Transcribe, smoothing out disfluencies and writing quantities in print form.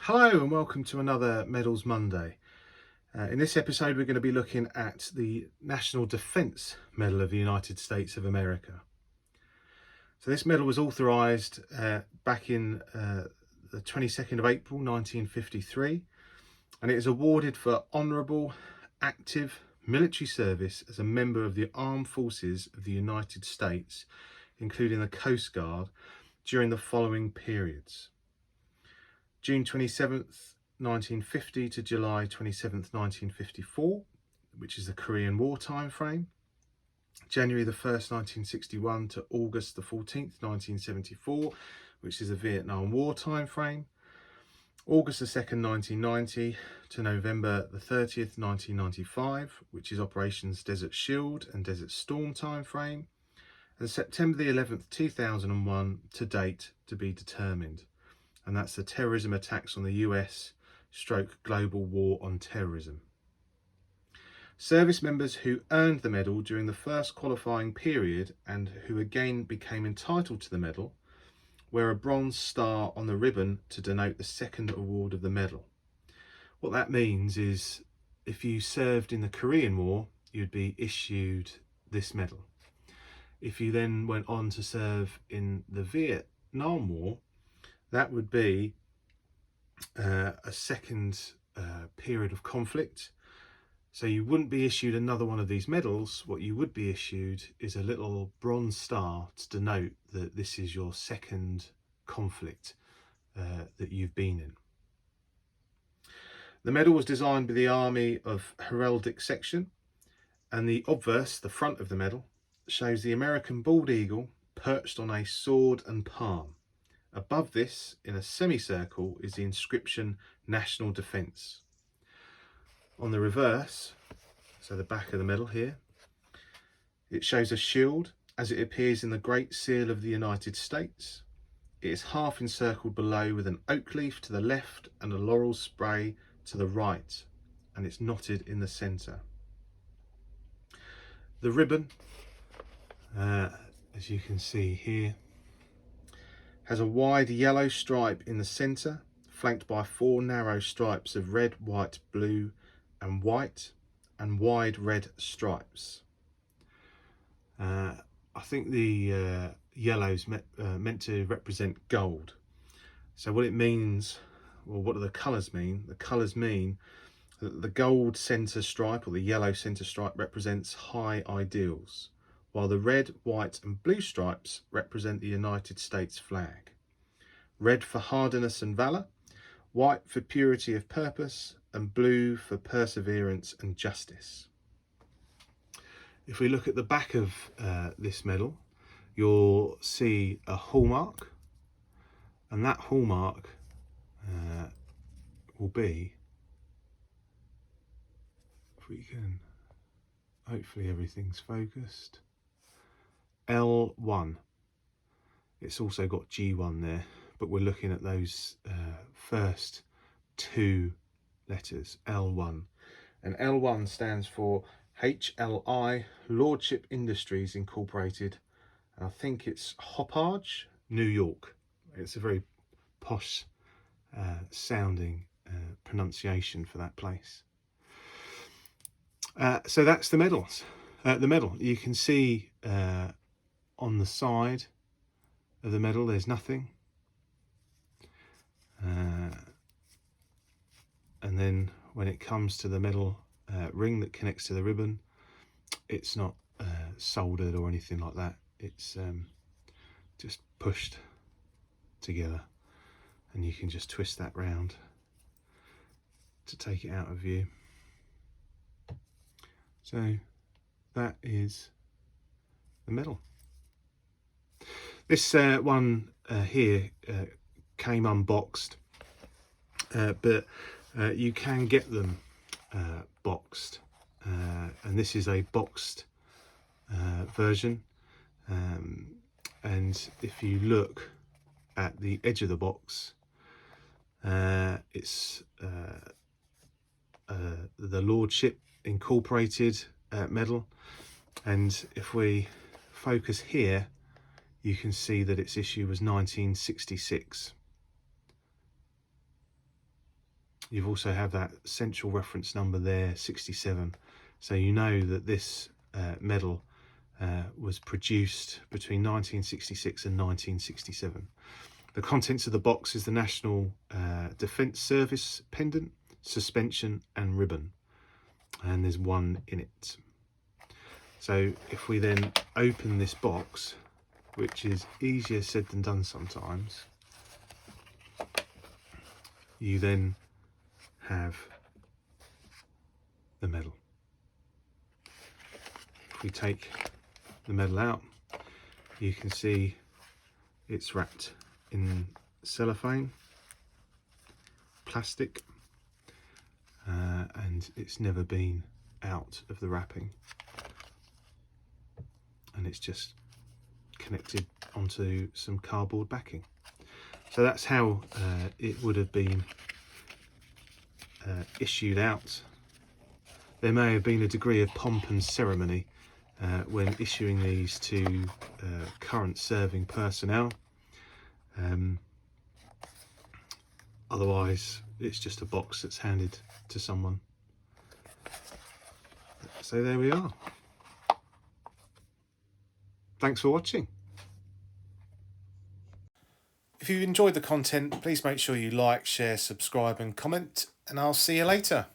Hello and welcome to another Medals Monday. In this episode we're going to be looking at the National Defence Medal of the United States of America. So this medal was authorised back in the 22nd of April 1953, and it is awarded for honourable active military service as a member of the Armed Forces of the United States, including the Coast Guard, during the following periods: June 27th, 1950 to July 27th, 1954, which is the Korean War time frame; January the 1st, 1961 to August the 14th, 1974, which is the Vietnam War time frame; August the 2nd, 1990 to November the 30th, 1995, which is Operations Desert Shield and Desert Storm time frame; and September the 11th, 2001 to date to be determined. And that's the terrorism attacks on the US/global war on terrorism. Service members who earned the medal during the first qualifying period and who again became entitled to the medal wear a bronze star on the ribbon to denote the second award of the medal. What that means is if you served in the Korean War, you'd be issued this medal. If you then went on to serve in the Vietnam War, that would be a second period of conflict. So you wouldn't be issued another one of these medals. What you would be issued is a little bronze star to denote that this is your second conflict that you've been in. The medal was designed by the Army of Heraldic Section, and the obverse, the front of the medal, shows the American bald eagle perched on a sword and palm. Above this, in a semicircle, is the inscription National Defence. On the reverse, so the back of the medal here, it shows a shield as it appears in the Great Seal of the United States. It is half encircled below with an oak leaf to the left and a laurel spray to the right, and it's knotted in the centre. The ribbon, as you can see here, has a wide yellow stripe in the centre, flanked by 4 narrow stripes of red, white, blue and white, and wide red stripes. I think the yellow's meant to represent gold. So what it means, well, what do the colours mean? The colours mean that the gold centre stripe, or the yellow centre stripe, represents high ideals, while the red, white and blue stripes represent the United States flag. Red for hardiness and valour, white for purity of purpose, and blue for perseverance and justice. If we look at the back of this medal, you'll see a hallmark, and that hallmark will be, if we can, hopefully everything's focused, L1. It's also got G1 there, but we're looking at those first 2 letters, L1. And L1 stands for HLI, Lordship Industries Incorporated. I think it's Hopage, New York. It's a very posh sounding pronunciation for that place. So that's the medals. The medal, you can see on the side of the medal there's nothing, and then when it comes to the medal ring that connects to the ribbon, it's not soldered or anything like that. It's just pushed together, and you can just twist that round to take it out of view. So that is the medal. This one here came unboxed, but you can get them boxed, and this is a boxed version, and if you look at the edge of the box, it's the Lordship Incorporated medal, and if we focus here, you can see that its issue was 1966. you've also have that central reference number there, 67. So you know that this medal was produced between 1966 and 1967. The contents of the box is the National Defence Service pendant, suspension and ribbon, and there's one in it. So if we then open this box, which is easier said than done sometimes, you then have the medal. If we take the medal out, you can see it's wrapped in cellophane, plastic, and it's never been out of the wrapping, and it's just connected onto some cardboard backing. So that's how it would have been issued out. There may have been a degree of pomp and ceremony when issuing these to current serving personnel. Otherwise it's just a box that's handed to someone. So there we are. Thanks for watching. If you enjoyed the content, please make sure you like, share, subscribe and comment, and I'll see you later.